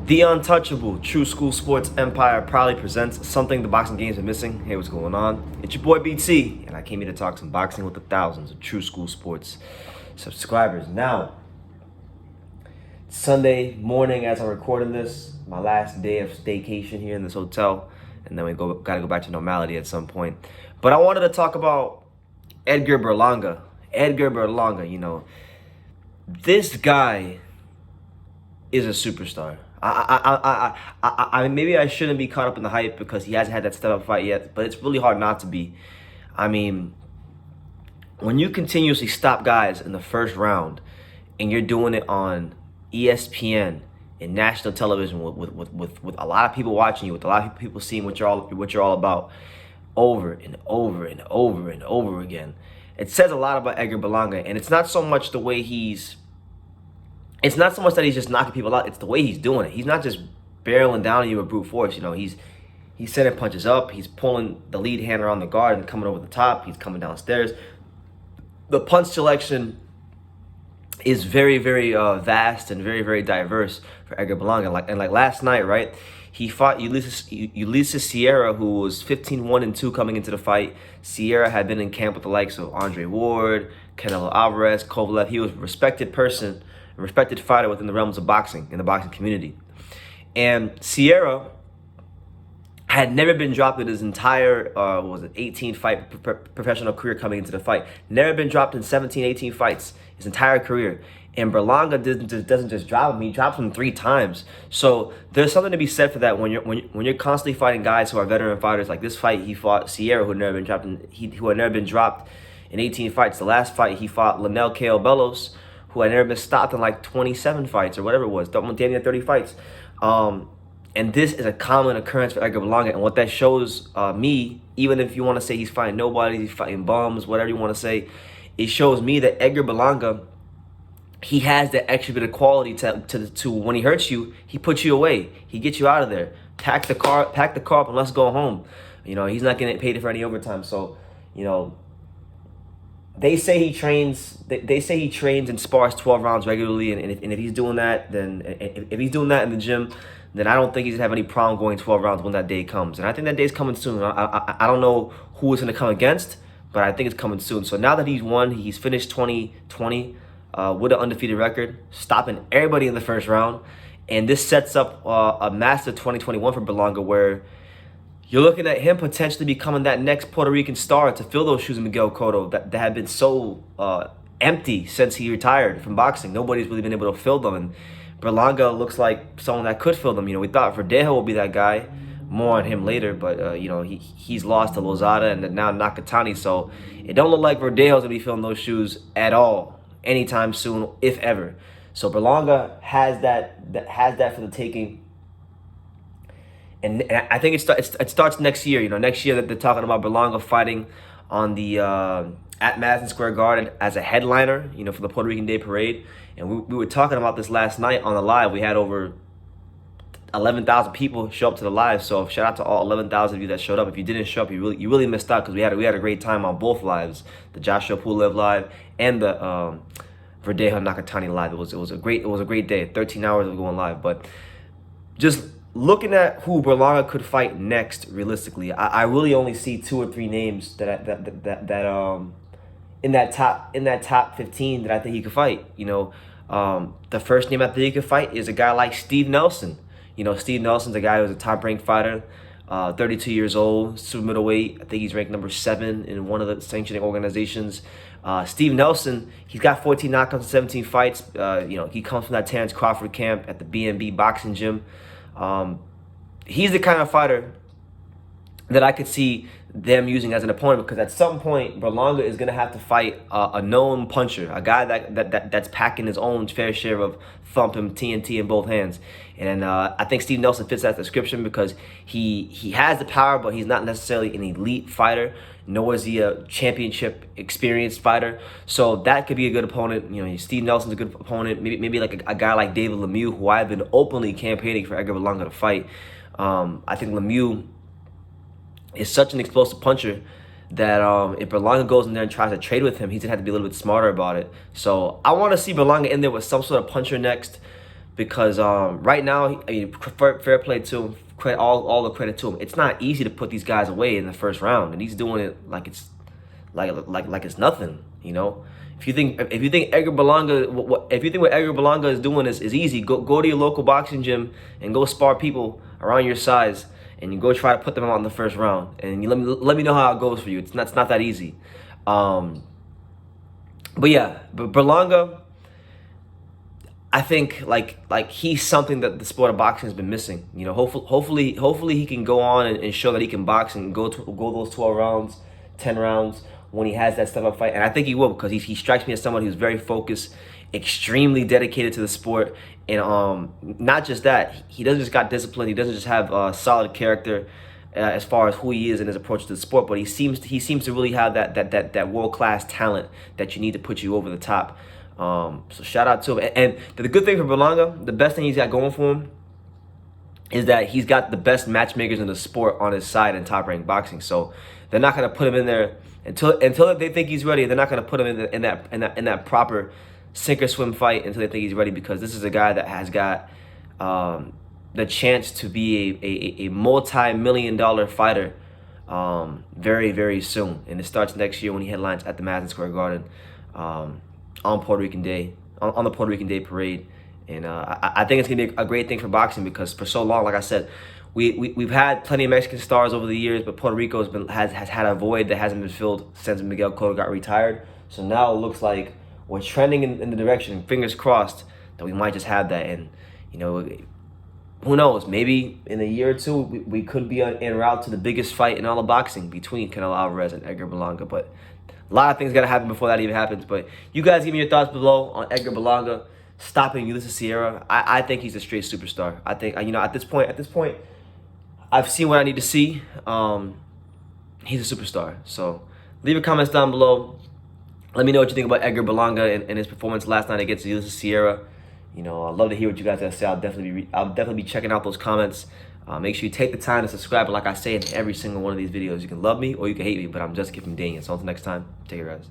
The untouchable True School Sports Empire proudly presents something the boxing games are missing. Hey, what's going on? It's your boy BT, and I came here to talk some boxing with the thousands of True School Sports subscribers. Now, Sunday morning as I'm recording this, my last day of staycation here in this hotel, and then we gotta go back to normality at some point. But I wanted to talk about Edgar Berlanga. Edgar Berlanga, you know, this guy is a superstar. Maybe I shouldn't be caught up in the hype because he hasn't had that step-up fight yet, but it's really hard not to be. I mean, when you continuously stop guys in the first round and you're doing it on ESPN and national television with a lot of people watching you, with a lot of people seeing what you're all about over and over and over and over again, it says a lot about Edgar Berlanga. And it's not so much the way it's not so much that he's just knocking people out. It's the way he's doing it. He's not just barreling down on you with brute force. You know, he's sending punches up. He's pulling the lead hand around the guard and coming over the top. He's coming downstairs. The punch selection is very, very vast and very, very diverse for Edgar Berlanga. Like last night, right? He fought Ulises Sierra, who was 15-1-2 coming into the fight. Sierra had been in camp with the likes of Andre Ward, Canelo Alvarez, Kovalev. He was a respected person, a respected fighter within the realms of boxing, in the boxing community. And Sierra had never been dropped in his entire, 18-fight professional career coming into the fight. Never been dropped in 17, 18 fights his entire career. And Berlanga doesn't just drop him; he drops him 3 times. So there's something to be said for that when you're constantly fighting guys who are veteran fighters. Like this fight, he fought Sierra, who had never been dropped in 18 fights. The last fight, he fought Lanel Cael Bellos, who had never been stopped in like 27 fights or whatever it was, damn near 30 fights. And this is a common occurrence for Edgar Berlanga. And what that shows me, even if you want to say he's fighting nobody, he's fighting bums, whatever you want to say, it shows me that Edgar Berlanga, he has that extra bit of quality to when he hurts you, he puts you away. He gets you out of there. Pack the car up and let's go home. You know, he's not getting paid for any overtime. So, you know, they say he trains. They say he trains and spars 12 rounds regularly, and if he's doing that, then if he's doing that in the gym, then I don't think he's gonna have any problem going 12 rounds when that day comes. And I think that day's coming soon. I don't know who it's gonna come against, but I think it's coming soon. So now that he's won, he's finished 20-20 with an undefeated record, stopping everybody in the first round, and this sets up a massive 2021 for Berlanga, where you're looking at him potentially becoming that next Puerto Rican star to fill those shoes of Miguel Cotto that have been so empty since he retired from boxing. Nobody's really been able to fill them, and Berlanga looks like someone that could fill them. You know, we thought Verdejo will be that guy. More on him later, but you know, he's lost to Lozada and now Nakatani, so it don't look like Verdejo's gonna be filling those shoes at all anytime soon, if ever. So Berlanga has that for the taking. And I think it starts next year. You know, next year that they're talking about Berlanga fighting on the at Madison Square Garden as a headliner, you know, for the Puerto Rican Day Parade. And we were talking about this last night on the live. We had over 11,000 people show up to the live. So shout out to all 11,000 of you that showed up. If you didn't show up, you really missed out, because we had a great time on both lives, the Joshua Pulev live and the Verdejo Nakatani live. It was a great day. 13 hours of going live. But just looking at who Berlanga could fight next, realistically, I really only see 2 or 3 names that in that top 15 that I think he could fight. You know, the first name I think he could fight is a guy like Steve Nelson. You know, Steve Nelson's a guy who's a top-ranked fighter, 32 years old, super middleweight. I think he's ranked number 7 in one of the sanctioning organizations. Steve Nelson, he's got 14 knockouts in 17 fights. You know, he comes from that Terrence Crawford camp at the B&B boxing gym. He's the kind of fighter that I could see them using as an opponent, because at some point Berlanga is going to have to fight a known puncher, a guy that's packing his own fair share of thumping TNT in both hands. And I think Steve Nelson fits that description, because he has the power, but he's not necessarily an elite fighter, nor is he a championship experienced fighter. So that could be a good opponent. You know, Steve Nelson's a good opponent. Maybe like a guy like David Lemieux, who I've been openly campaigning for Edgar Berlanga to fight. I think Lemieux is such an explosive puncher that if Berlanga goes in there and tries to trade with him, he's going to have to be a little bit smarter about it. So I want to see Berlanga in there with some sort of puncher next. because right now, I mean, fair play to him, all the credit to him. It's not easy to put these guys away in the first round, and he's doing it like it's like it's nothing, you know. If you think Edgar Berlanga, if you think what Edgar Berlanga is doing is easy, go to your local boxing gym and go spar people around your size, and you go try to put them out in the first round, and you let me know how it goes for you. It's not that easy. But yeah, but Berlanga, I think like he's something that the sport of boxing has been missing. You know, hopefully he can go on and show that he can box and go those 12 rounds, 10 rounds when he has that step up fight. And I think he will, because he strikes me as someone who's very focused, extremely dedicated to the sport, and not just that, he doesn't just got discipline. He doesn't just have solid character as far as who he is and his approach to the sport, but he seems to really have that world-class talent that you need to put you over the top. So shout out to him. And the good thing for Berlanga, the best thing he's got going for him, is that he's got the best matchmakers in the sport on his side in Top Rank Boxing. So they're not gonna put him in there until they think he's ready. They're not gonna put him in that proper sink or swim fight until they think he's ready, because this is a guy that has got the chance to be a multi-million-dollar fighter very, very soon. And it starts next year when he headlines at the Madison Square Garden on Puerto Rican Day, on the Puerto Rican Day parade. And I think it's gonna be a great thing for boxing, because for so long, like I said, we've had plenty of Mexican stars over the years, but Puerto Rico has had a void that hasn't been filled since Miguel Cotto got retired. So now it looks like we're trending in the direction, fingers crossed, that we might just have that. And you know, who knows? Maybe in a year or two, we could be en route to the biggest fight in all of boxing between Canelo Alvarez and Edgar Berlanga. But a lot of things got to happen before that even happens. But you guys give me your thoughts below on Edgar Berlanga stopping Ulises Sierra. I think he's a straight superstar. I think, you know, at this point, I've seen what I need to see. He's a superstar. So leave your comments down below. Let me know what you think about Edgar Berlanga and his performance last night against Ulises Sierra. You know, I'd love to hear what you guys have to say. I'll definitely be checking out those comments. Make sure you take the time to subscribe. But like I say in every single one of these videos, you can love me or you can hate me, but I'm just giving Daniel. So until next time, take care, guys.